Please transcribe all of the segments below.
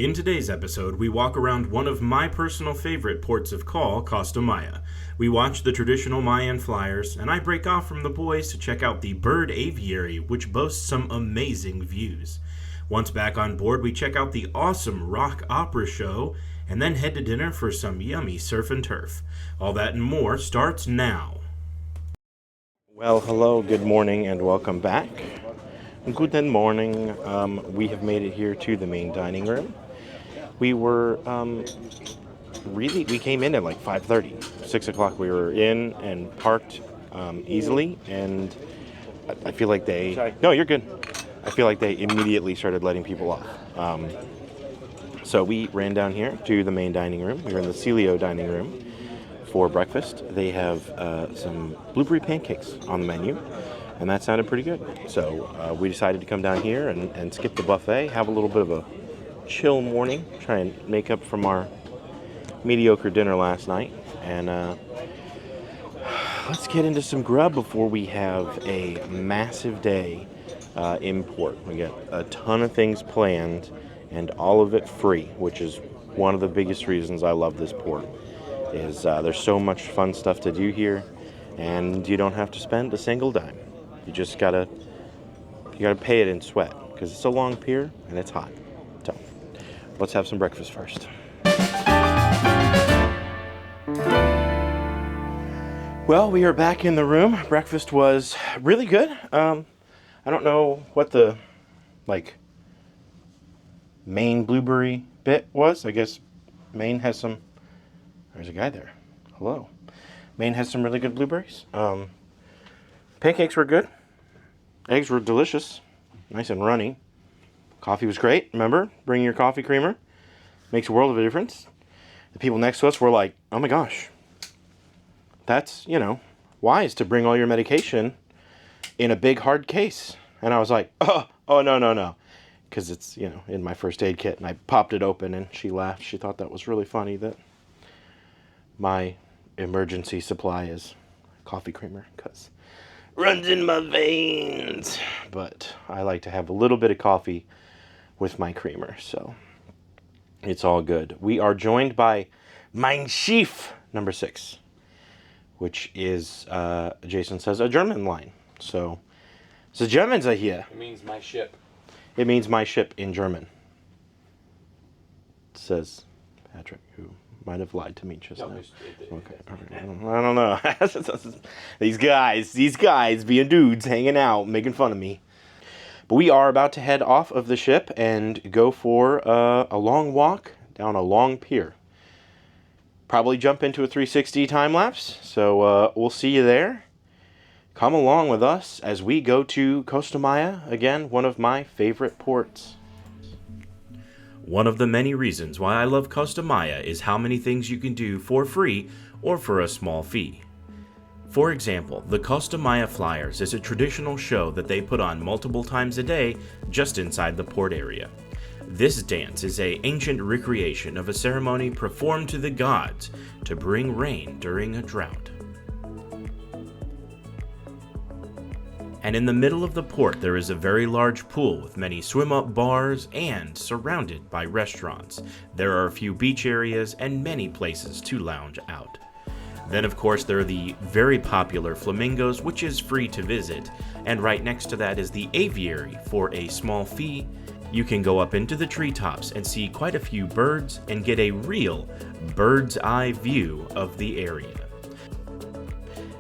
In today's episode, we walk around one of my personal favorite ports of call, Costa Maya. We watch the traditional Mayan flyers, and I break off from the boys to check out the bird aviary, which boasts some amazing views. Once back on board, we check out the awesome rock opera show, and then head to dinner for some yummy surf and turf. All that and more starts now. Well, hello, good morning, and welcome back. Guten morning. We have made it here to the main dining room. We were we came in at like 5:30, 6 o'clock. We were in and parked easily, and I feel like no, you're good. I feel like they immediately started letting people off. So we ran down here to the main dining room. We were in the Celio dining room for breakfast. They have some blueberry pancakes on the menu, and that sounded pretty good. So we decided to come down here and skip the buffet, have a little bit of a chill morning, try and make up from our mediocre dinner last night, and let's get into some grub before we have a massive day in port. We got a ton of things planned, and all of it free, which is one of the biggest reasons I love this port. Is there's so much fun stuff to do here, and you don't have to spend a single dime. You just gotta pay it in sweat, because it's a long pier and it's hot. So let's have some breakfast first. Well, we are back in the room. Breakfast was really good. I don't know what the main blueberry bit was. I guess Maine has some. There's a guy there. Hello. Maine has some really good blueberries. Pancakes were good. Eggs were delicious. Nice and runny. Coffee was great. Remember, bring your coffee creamer. Makes a world of a difference. The people next to us were like, oh my gosh. That's, wise to bring all your medication in a big hard case. And I was like, oh no. Because it's, in my first aid kit. And I popped it open and she laughed. She thought that was really funny that my emergency supply is coffee creamer, because runs in my veins. But I like to have a little bit of coffee with my creamer, so it's all good. We are joined by Mein Schiff number 6, which is, Jason says, a German line. So the Germans are here. It means my ship. It means my ship in German, says Patrick, who might have lied to me just now. Okay, all right. I don't know. These guys being dudes, hanging out, making fun of me. But we are about to head off of the ship and go for a long walk down a long pier. Probably jump into a 360 time lapse. So we'll see you there. Come along with us as we go to Costa Maya, again, one of my favorite ports. One of the many reasons why I love Costa Maya is how many things you can do for free or for a small fee. For example, the Costa Maya Flyers is a traditional show that they put on multiple times a day just inside the port area. This dance is an ancient recreation of a ceremony performed to the gods to bring rain during a drought. And in the middle of the port there is a very large pool with many swim-up bars and surrounded by restaurants. There are a few beach areas and many places to lounge out. Then of course there are the very popular Flamingos, which is free to visit, and right next to that is the Aviary. For a small fee, you can go up into the treetops and see quite a few birds and get a real bird's eye view of the area.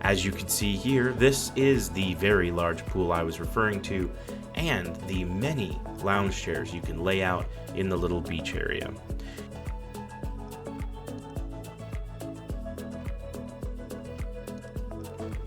As you can see here, this is the very large pool I was referring to, and the many lounge chairs you can lay out in the little beach area.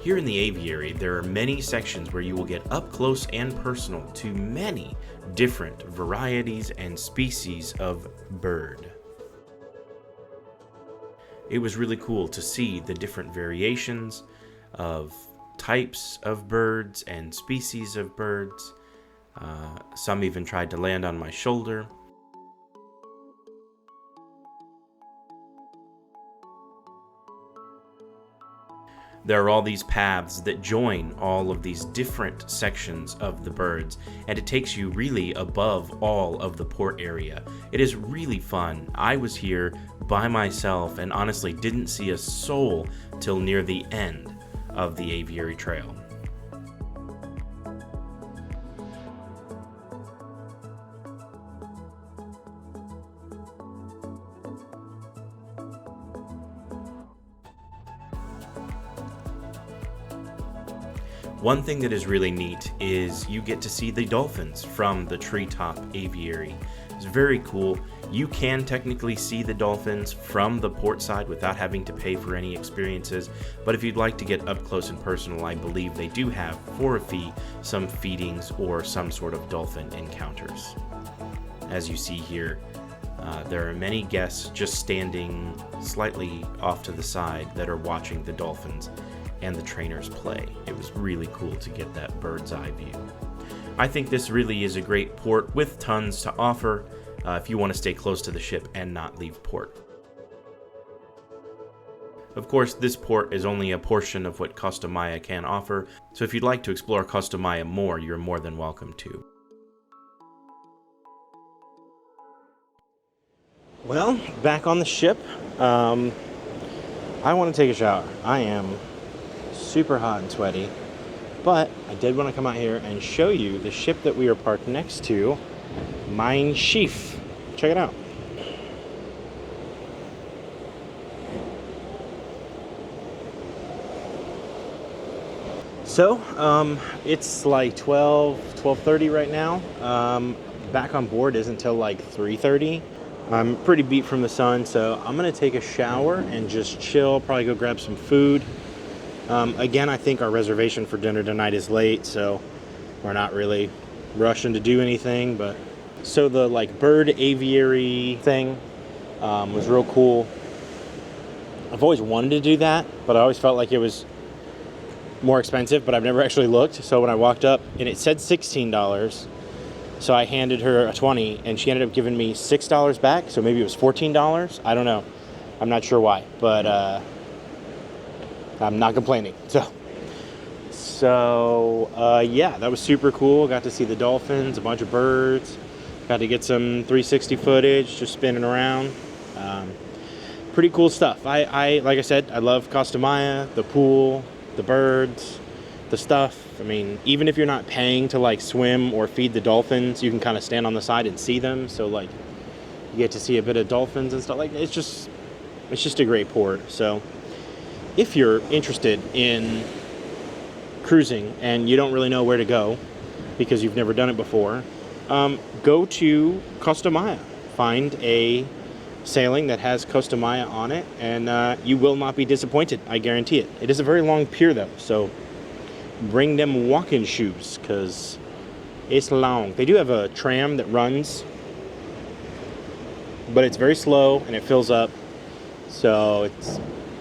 Here in the aviary, there are many sections where you will get up close and personal to many different varieties and species of bird. It was really cool to see the different variations of types of birds and species of birds. Some even tried to land on my shoulder. There are all these paths that join all of these different sections of the birds, and it takes you really above all of the port area. It is really fun. I was here by myself and honestly didn't see a soul till near the end of the Aviary Trail. One thing that is really neat is you get to see the dolphins from the treetop aviary. It's very cool. You can technically see the dolphins from the port side without having to pay for any experiences, but if you'd like to get up close and personal, I believe they do have, for a fee, some feedings or some sort of dolphin encounters. As you see here, there are many guests just standing slightly off to the side that are watching the dolphins and the trainers play. It was really cool to get that bird's eye view. I think this really is a great port with tons to offer if you want to stay close to the ship and not leave port. Of course, this port is only a portion of what Costa Maya can offer, so if you'd like to explore Costa Maya more, you're more than welcome to. Well, back on the ship, I want to take a shower. I am super hot and sweaty, but I did want to come out here and show you the ship that we are parked next to, Mein Schiff. Check it out. So, it's like 12:30 right now. Back on board isn't until like 3:30. I'm pretty beat from the sun, so I'm gonna take a shower and just chill, probably go grab some food. Again, I think our reservation for dinner tonight is late, so we're not really rushing to do anything. But so the like bird aviary thing was real cool. I've always wanted to do that, but I always felt like it was more expensive, but I've never actually looked. So when I walked up and it said $16, so I handed her a 20 and she ended up giving me $6 back. So maybe it was $14. I don't know. I'm not sure why, but I'm not complaining. So yeah, that was super cool. Got to see the dolphins, a bunch of birds. Got to get some 360 footage, just spinning around. Pretty cool stuff. I like I said, I love Costa Maya, the pool, the birds, the stuff. I mean, even if you're not paying to like swim or feed the dolphins, you can kind of stand on the side and see them. So like, you get to see a bit of dolphins and stuff. Like, it's just a great port. So if you're interested in cruising and you don't really know where to go because you've never done it before, go to Costa Maya. Find a sailing that has Costa Maya on it, and you will not be disappointed. I guarantee it. It is a very long pier though, so bring them walking shoes because it's long. They do have a tram that runs, but it's very slow and it fills up, so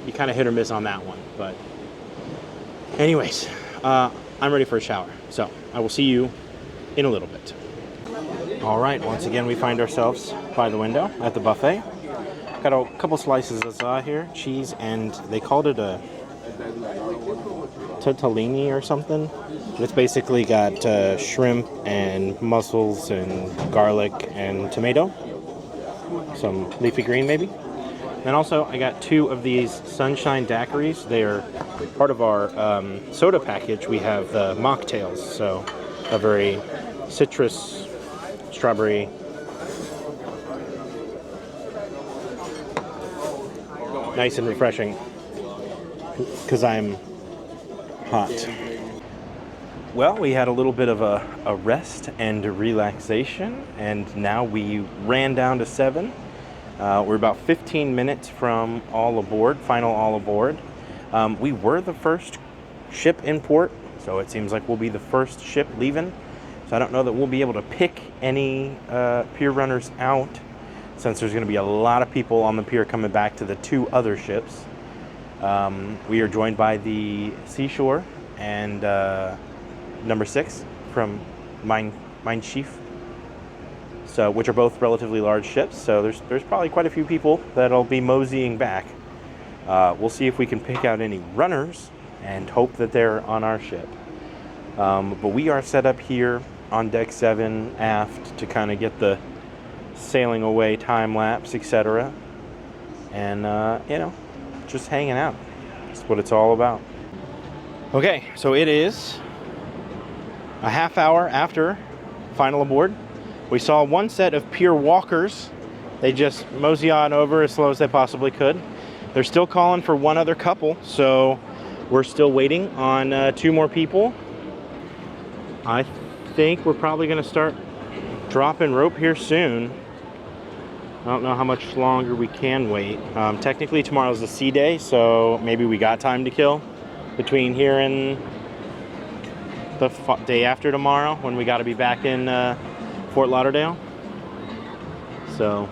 you kind of hit or miss on that one. But anyways, I'm ready for a shower, so I will see you in a little bit. All right, once again we find ourselves by the window at the buffet. Got a couple slices of here, cheese, and they called it a tortellini or something. It's basically got shrimp and mussels and garlic and tomato, some leafy green maybe. And also I got 2 of these sunshine daiquiris. They are part of our soda package. We have the mocktails, so a very citrus, strawberry, nice and refreshing because I'm hot. Well, we had a little bit of a rest and a relaxation, and now we ran down to 7. We're about 15 minutes from all aboard, final all aboard. We were the first ship in port, so it seems like we'll be the first ship leaving. So I don't know that we'll be able to pick any pier runners out, since there's going to be a lot of people on the pier coming back to the 2 other ships. We are joined by the Seashore and number 6 from Mein Schiff, so which are both relatively large ships. So there's probably quite a few people that'll be moseying back. We'll see if we can pick out any runners and hope that they're on our ship. But we are set up here on deck 7 aft to kind of get the sailing away time lapse, etc. And, you know, just hanging out. That's what it's all about. Okay, so it is a half hour after final aboard. We saw one set of pier walkers. They just mosey on over as slow as they possibly could. They're still calling for one other couple, so we're still waiting on 2 more people. I think we're probably going to start dropping rope here soon. I don't know how much longer we can wait. Technically tomorrow's a sea day, so maybe we got time to kill between here and the day after tomorrow when we got to be back in Fort Lauderdale. So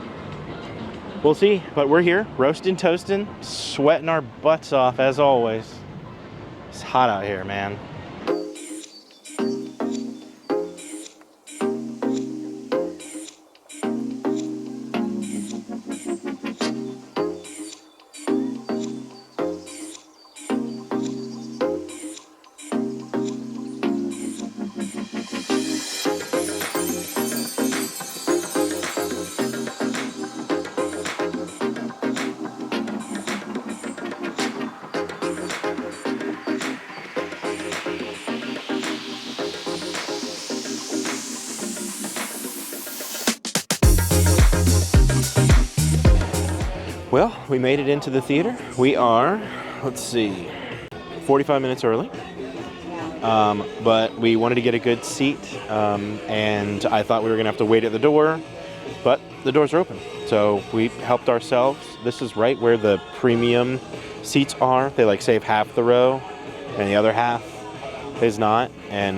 we'll see, but we're here, roasting, toasting, sweating our butts off as always. It's hot out here, man. Well, we made it into the theater. We are, let's see, 45 minutes early. But we wanted to get a good seat, and I thought we were going to have to wait at the door, but the doors are open. So we helped ourselves. This is right where the premium seats are. They like save half the row, and the other half is not, and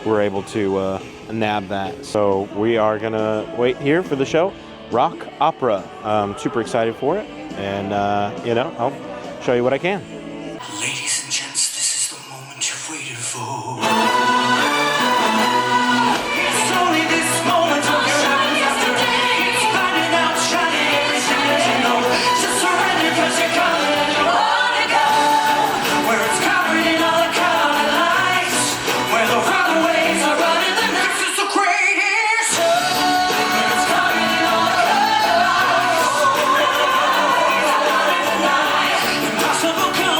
we're able to nab that. So we are going to wait here for the show. Rock opera. Super excited for it, and you know, I'll show you what I can. Ladies and gents, this is the moment you've waited for. It's only this moment of your life yesterday. It's finding out, shining everything that you know. Just surrender 'cause you're coming and you wanna go where it's covered in all the colored lights, where the runaways are running the night. It's the greatest show. Where it's covered in all the colored lights, where the runaways are running the night. Impossible come.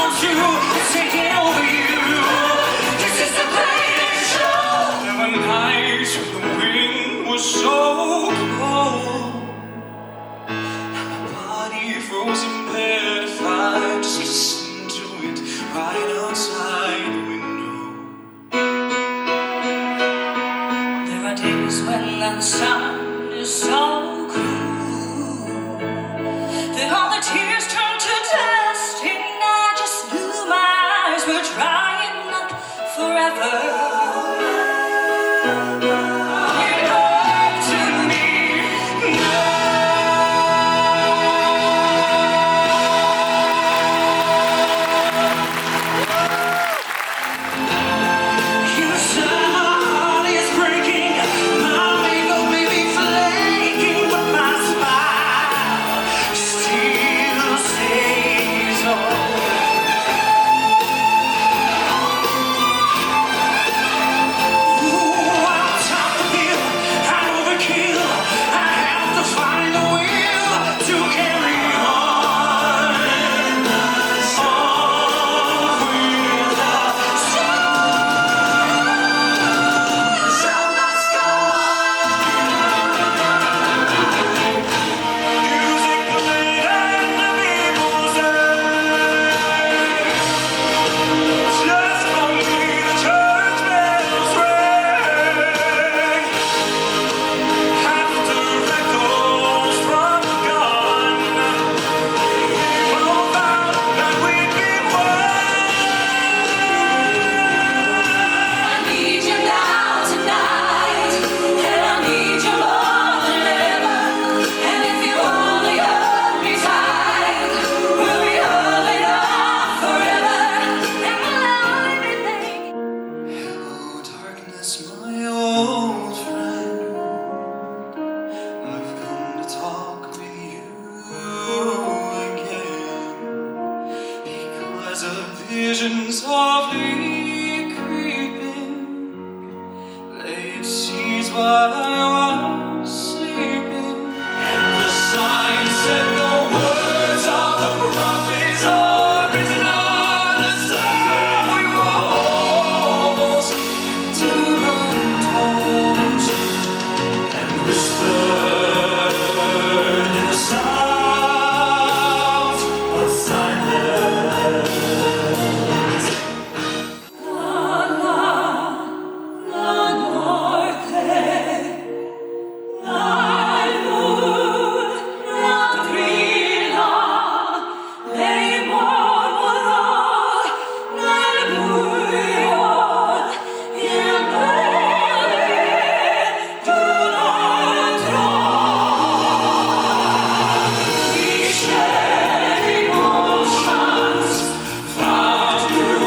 vision softly creeping, late seas while I was sleeping. The sign said the words of the prophets are written on the stone walls to untold and whispered in the sound of silence. La norte, la luz, la brilla, lei mormora nel buio, il bene d'un altro. I cieli motions found new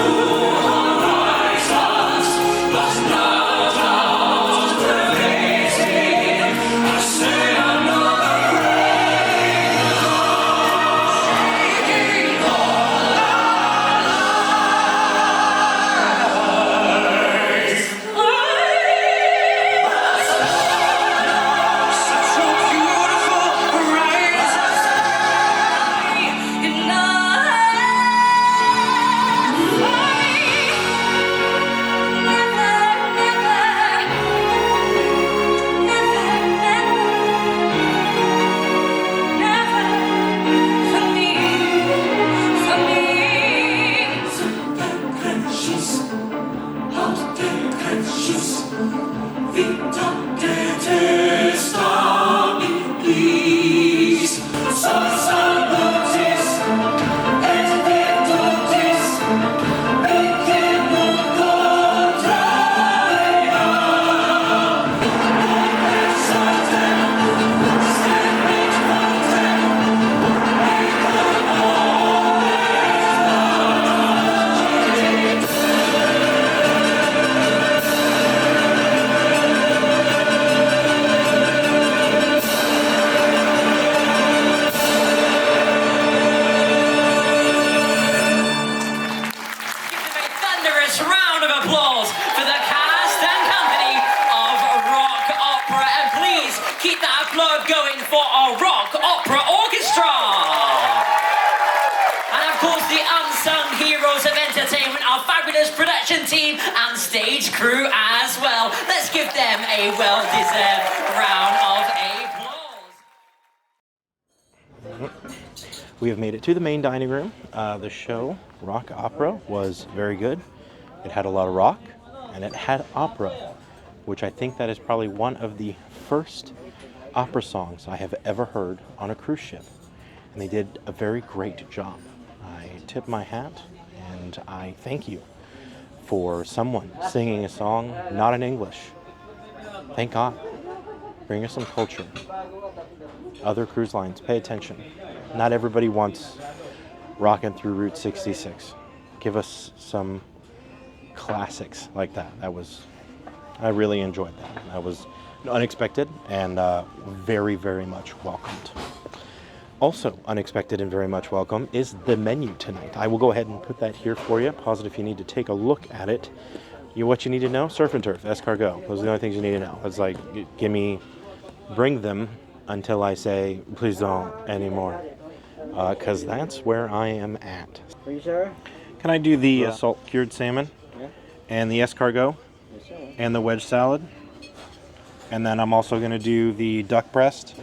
horizons, but not out pervading. I say another rain shaking all eyes. Such a beautiful horizon in thunderous round of applause for the cast and company of Rock Opera. And please keep that applaud going for our Rock Opera Orchestra. And of course, the unsung heroes of entertainment, our fabulous production team and stage crew as well. Let's give them a well-deserved round of applause. We have made it to the main dining room. The show, Rock Opera, was very good. It had a lot of rock, and it had opera, which I think that is probably one of the first opera songs I have ever heard on a cruise ship. And they did a very great job. I tip my hat, and I thank you for someone singing a song not in English. Thank God. Bring us some culture. Other cruise lines, pay attention. Not everybody wants rocking through Route 66. Give us some classics like that. I really enjoyed that. That was unexpected and very, very much welcomed. Also unexpected and very much welcome is the menu tonight. I will go ahead and put that here for you. Pause it if you need to take a look at it. What you need to know? Surf and turf, escargot. Those are the only things you need to know. It's like, bring them until I say, please don't anymore. Because that's where I am at. Are you sure? Can I do the salt cured salmon? Yeah. And the escargot? Yes, sir. And the wedge salad? And then I'm also going to do the duck breast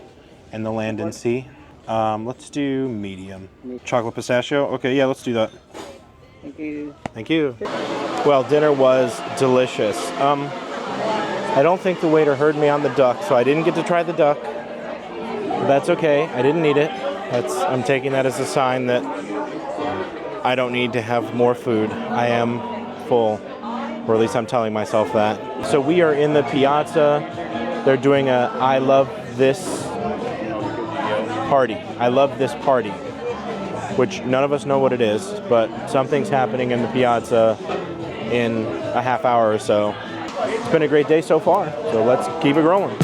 and the land and sea. Let's do medium. Chocolate pistachio? Okay, yeah, let's do that. Thank you. Thank you. Well, dinner was delicious. I don't think the waiter heard me on the duck, so I didn't get to try the duck. But that's okay. I didn't need it. I'm taking that as a sign that I don't need to have more food. I am full, or at least I'm telling myself that. So we are in the piazza. They're doing a I love this party. I love this party, which none of us know what it is, but something's happening in the piazza in a half hour or so. It's been a great day so far, so let's keep it rolling.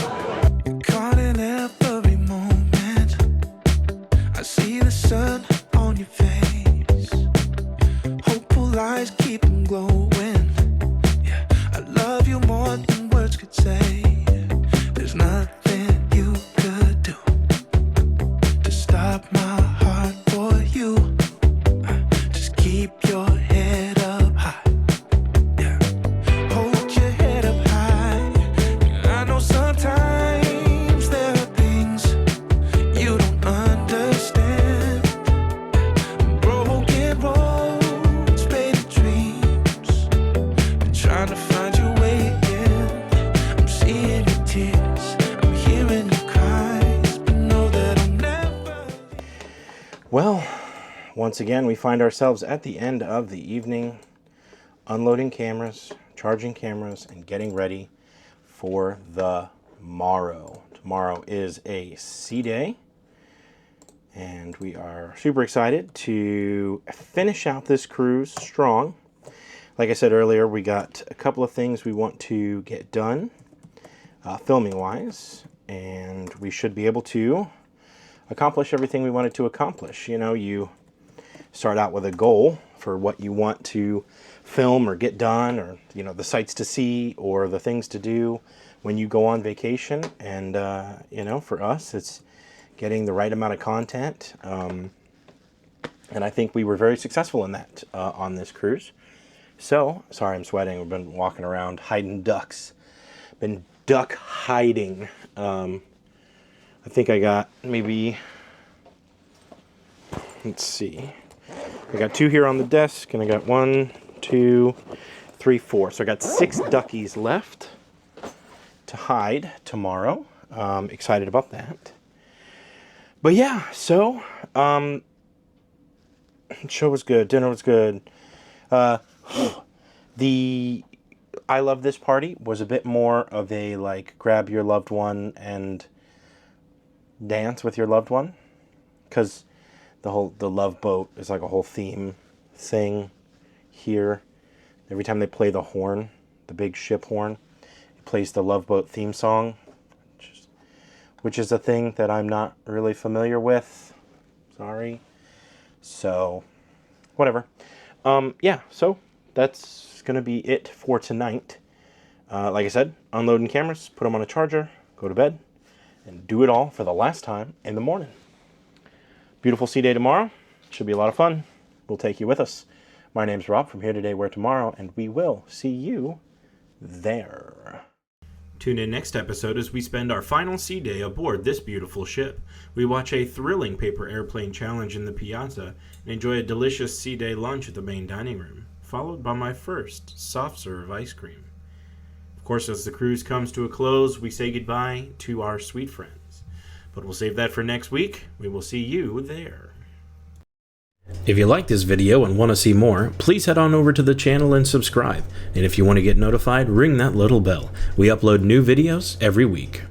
Caught in every moment. I see the sun on your face. Hopeful eyes stop my heart for you. Just keep your head up high. Yeah. Hold your head up high. I know sometimes there are things you don't understand. Broken roads, faded dreams. Been trying to find your way again. I'm seeing your tears, I'm hearing your cries, but know that I'll never. Well, once again, we find ourselves at the end of the evening, unloading cameras, charging cameras, and getting ready for the morrow. Tomorrow is a sea day, and we are super excited to finish out this cruise strong. Like I said earlier, we got a couple of things we want to get done, filming-wise, and we should be able to accomplish everything we wanted to accomplish. You know, you start out with a goal for what you want to film or get done, or, you know, the sights to see or the things to do when you go on vacation. And, you know, for us, it's getting the right amount of content. And I think we were very successful in that on this cruise. So, sorry, I'm sweating. We've been walking around hiding ducks. Been duck hiding. I think I got maybe, let's see. I got 2 here on the desk, and I got 1, 2, 3, 4. So I got 6 duckies left to hide tomorrow. Excited about that. But yeah, so show was good, dinner was good. The I Love This party was a bit more of a like grab your loved one and dance with your loved one, because the love boat is like a whole theme thing here. Every time they play the horn, the big ship horn, it plays the love boat theme song, which is a thing that I'm not really familiar with. Sorry. So, whatever. Yeah, so that's going to be it for tonight. Like I said, unloading cameras, put them on a charger, go to bed, and do it all for the last time in the morning. Beautiful sea day tomorrow. Should be a lot of fun. We'll take you with us. My name's Rob from Here Today, Where Tomorrow, and we will see you there. Tune in next episode as we spend our final sea day aboard this beautiful ship. We watch a thrilling paper airplane challenge in the piazza and enjoy a delicious sea day lunch at the main dining room, followed by my first soft serve ice cream. Of course, as the cruise comes to a close, we say goodbye to our sweet friends. But we'll save that for next week. We will see you there. If you like this video and want to see more, please head on over to the channel and subscribe. And if you want to get notified, ring that little bell. We upload new videos every week.